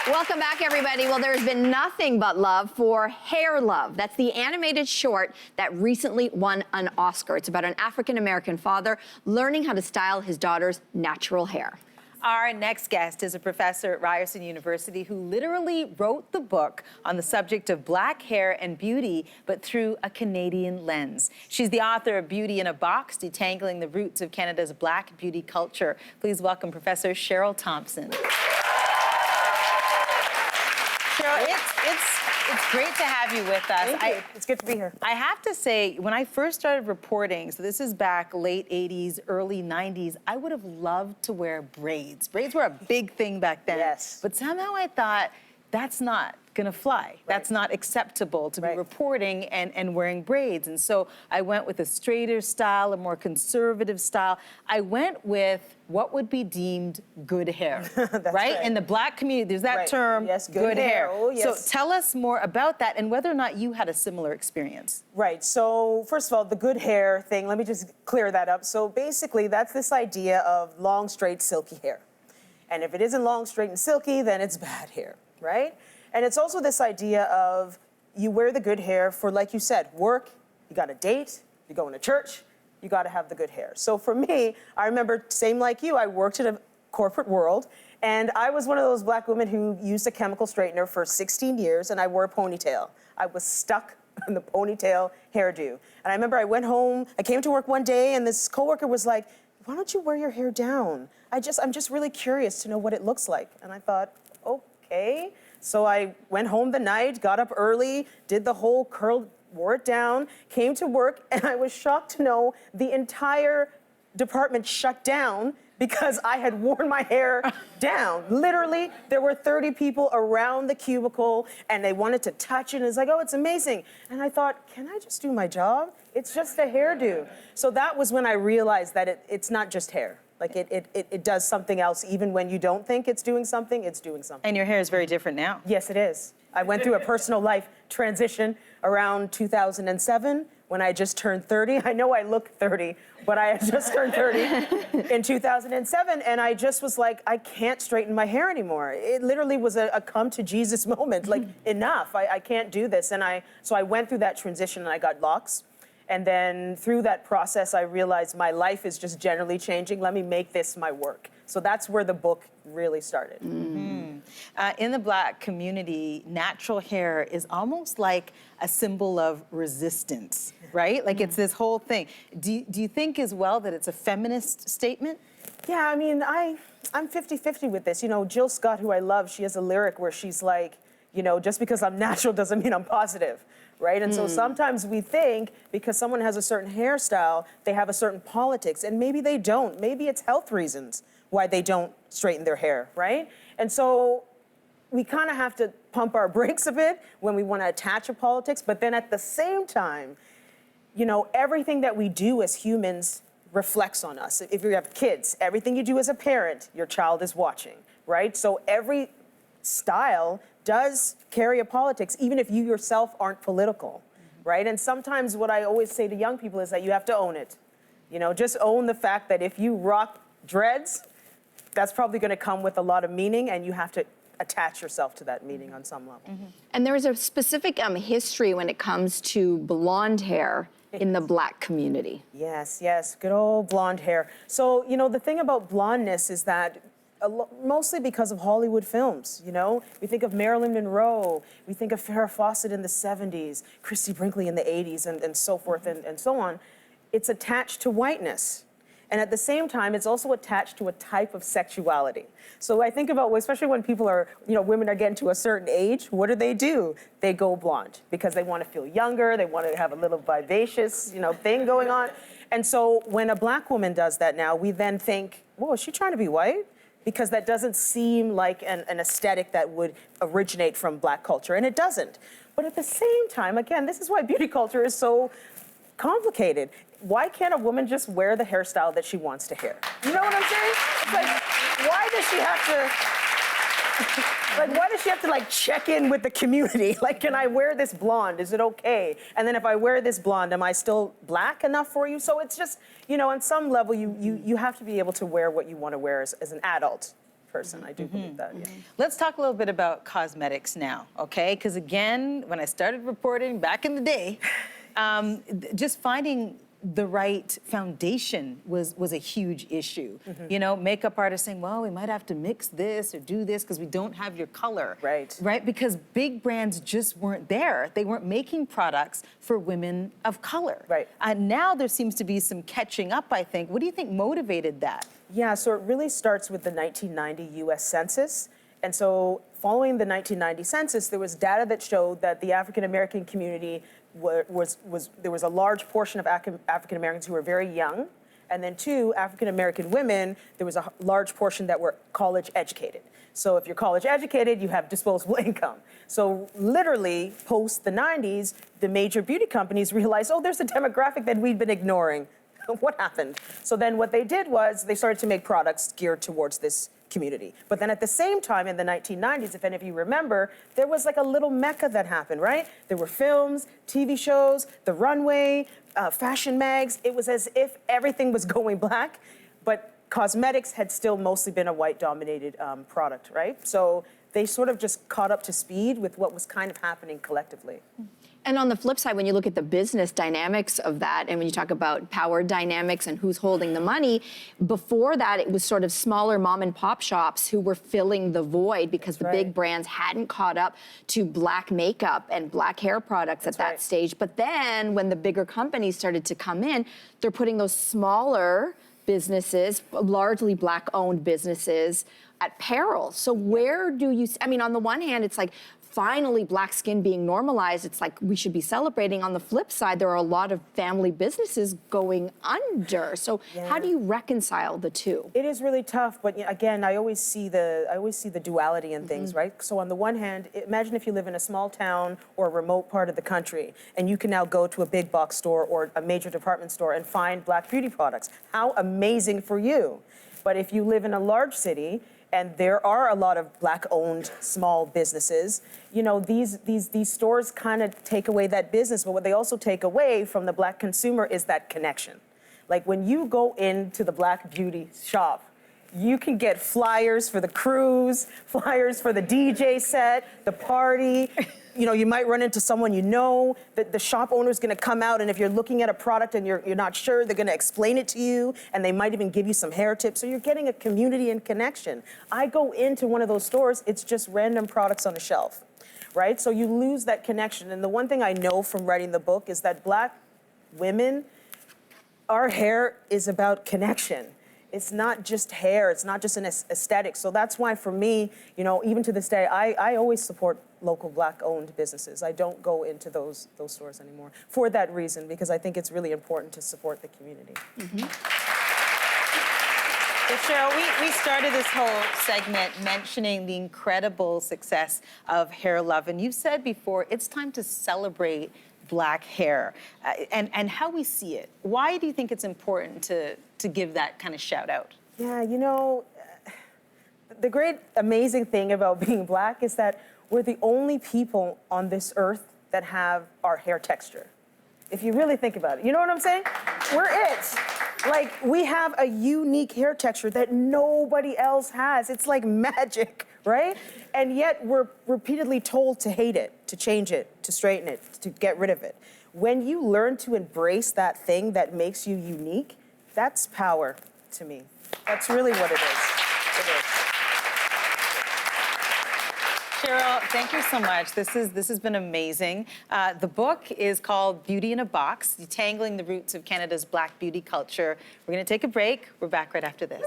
Welcome back, everybody. Well, there's been nothing but love for Hair Love. That's the animated short that recently won an Oscar. It's about an African-American father learning how to style his daughter's natural hair. Our next guest is a professor at Ryerson University who literally wrote the book on the subject of Black hair and beauty, but through a Canadian lens. She's the author of Beauty in a Box, Detangling the Roots of Canada's Black Beauty Culture. Please welcome Professor Cheryl Thompson. Cheryl, it's great to have you with us. Thank you. It's good to be here. I have to say, when I first started reporting, so this is back late 80s, early 90s, I would have loved to wear braids. Braids were a big thing back then. Yes. But somehow I thought, that's not gonna fly. Right. That's not acceptable to be reporting and wearing braids. And so I went with a straighter style, a more conservative style. I went with what would be deemed good hair, right? In the Black community, there's that term, yes, good hair. Oh, yes. So tell us more about that and whether or not you had a similar experience. Right, so first of all, the good hair thing, let me just clear that up. So basically, that's this idea of long, straight, silky hair. And if it isn't long, straight, and silky, then it's bad hair, right? And it's also this idea of you wear the good hair for, like you said, work, you got a date, you're going to church, you got to have the good hair. So for me, I remember, same like you, I worked in a corporate world, and I was one of those Black women who used a chemical straightener for 16 years, and I wore a ponytail. I was stuck in the ponytail hairdo. And I remember I went home, I came to work one day, and this coworker was like, why don't you wear your hair down? I'm just really curious to know what it looks like. And I thought, okay. So I went home the night, got up early, did the whole curl, wore it down, came to work, and I was shocked to know the entire department shut down because I had worn my hair down. Literally, there were 30 people around the cubicle, and they wanted to touch it, and it's like, oh, it's amazing. And I thought, can I just do my job? It's just a hairdo. So that was when I realized that it's not just hair. Like it does something else. Even when you don't think it's doing something, it's doing something. And your hair is very different now. Yes, it is. I went through a personal life transition around 2007 when I just turned 30. I know I look 30, but I had just turned 30 in 2007, and I just was like, I can't straighten my hair anymore. It literally was a come to Jesus moment, like enough, I can't do this. And so I went through that transition and I got locks. And then through that process, I realized my life is just generally changing. Let me make this my work. So that's where the book really started. Mm-hmm. In the Black community, natural hair is almost like a symbol of resistance, right? Like it's this whole thing. Do you think as well that it's a feminist statement? Yeah, I mean, I'm 50-50 with this. You know, Jill Scott, who I love, she has a lyric where she's like, you know, just because I'm natural doesn't mean I'm positive. Right? And so sometimes we think because someone has a certain hairstyle, they have a certain politics, and maybe they don't. Maybe it's health reasons why they don't straighten their hair, right? And so we kind of have to pump our brakes a bit when we want to attach a politics, but then at the same time, you know, everything that we do as humans reflects on us. If you have kids, everything you do as a parent, your child is watching, right? So every style does carry a politics, even if you yourself aren't political, right? And sometimes what I always say to young people is that you have to own it. You know, just own the fact that if you rock dreads, that's probably gonna come with a lot of meaning, and you have to attach yourself to that meaning on some level. And there is a specific history when it comes to blonde hair in the Black community. Yes, yes, good old blonde hair. So, you know, the thing about blondness is that mostly because of Hollywood films, you know? We think of Marilyn Monroe, we think of Farrah Fawcett in the 70s, Christy Brinkley in the 80s, and so forth and so on. It's attached to whiteness. And at the same time, it's also attached to a type of sexuality. So I think about, especially when people are, you know, women are getting to a certain age, what do? They go blonde because they want to feel younger, they want to have a little vivacious, you know, thing going on. And so when a Black woman does that now, we then think, whoa, is she trying to be white? Because that doesn't seem like an aesthetic that would originate from Black culture, and it doesn't. But at the same time, again, this is why beauty culture is so complicated. Why can't a woman just wear the hairstyle that she wants to wear? You know what I'm saying? It's like, why does she have to, like, why does she have to, like, check in with the community? Like, can I wear this blonde? Is it okay? And then if I wear this blonde, am I still Black enough for you? So it's just, you know, on some level, you have to be able to wear what you want to wear as an adult. person. I do believe that, yeah. Let's talk a little bit about cosmetics now, okay? Because again, when I started reporting back in the day, just finding the right foundation was a huge issue. You know, makeup artists saying, well, we might have to mix this or do this because we don't have your color. Right. Right? Because big brands just weren't there. They weren't making products for women of color. Right. And now there seems to be some catching up, I think. What do you think motivated that? Yeah, so it really starts with the 1990 US Census. And so following the 1990 census, there was data that showed that the African American community there was a large portion of African Americans who were very young. And then two, African American women, there was a large portion that were college educated. So if you're college educated, you have disposable income. So literally post the 90s, the major beauty companies realized, oh, there's a demographic that we'd been ignoring. What happened? So then what they did was they started to make products geared towards this community. But then at the same time in the 1990s, if any of you remember, there was like a little mecca that happened, right? There were films, TV shows, the runway, fashion mags. It was as if everything was going black, but cosmetics had still mostly been a white-dominated product, right? So they sort of just caught up to speed with what was kind of happening collectively. And on the flip side, when you look at the business dynamics of that, and when you talk about power dynamics and who's holding the money, before that, it was sort of smaller mom and pop shops who were filling the void because the big brands hadn't caught up to black makeup and black hair products at that stage. But then when the bigger companies started to come in, they're putting those smaller businesses, largely black-owned businesses, at peril. So where do you, I mean, on the one hand, it's like, finally black skin being normalized, it's like we should be celebrating. On the flip side, there are a lot of family businesses going under. So how do you reconcile the two? It is really tough, but again, I always see the duality in things, right? So on the one hand, imagine if you live in a small town or a remote part of the country, and you can now go to a big box store or a major department store and find black beauty products. How amazing for you. But if you live in a large city, and there are a lot of black-owned small businesses, you know, these stores kind of take away that business, but what they also take away from the black consumer is that connection. Like when you go into the black beauty shop, you can get flyers for the cruise, flyers for the DJ set, the party. You know, you might run into someone you know, that the shop owner's gonna come out, and if you're looking at a product and you're not sure, they're gonna explain it to you, and they might even give you some hair tips, so you're getting a community and connection. I go into one of those stores, it's just random products on a shelf, right? So you lose that connection, and the one thing I know from writing the book is that black women, our hair is about connection. It's not just hair, it's not just an aesthetic. So that's why for me, you know, even to this day, I always support local black-owned businesses. I don't go into those stores anymore for that reason, because I think it's really important to support the community. So Cheryl, we started this whole segment mentioning the incredible success of Hair Love, and you've said before, it's time to celebrate black hair and how we see it. Why do you think it's important to give that kind of shout out? Yeah, you know, the great, amazing thing about being black is that we're the only people on this earth that have our hair texture. If you really think about it, you know what I'm saying? We're it. Like, we have a unique hair texture that nobody else has. It's like magic, right? And yet we're repeatedly told to hate it, to change it, to straighten it, to get rid of it. When you learn to embrace that thing that makes you unique, that's power to me. That's really what it is. It is. Cheryl, thank you so much. This has been amazing. The book is called Beauty in a Box, Detangling the Roots of Canada's Black Beauty Culture. We're going to take a break. We're back right after this.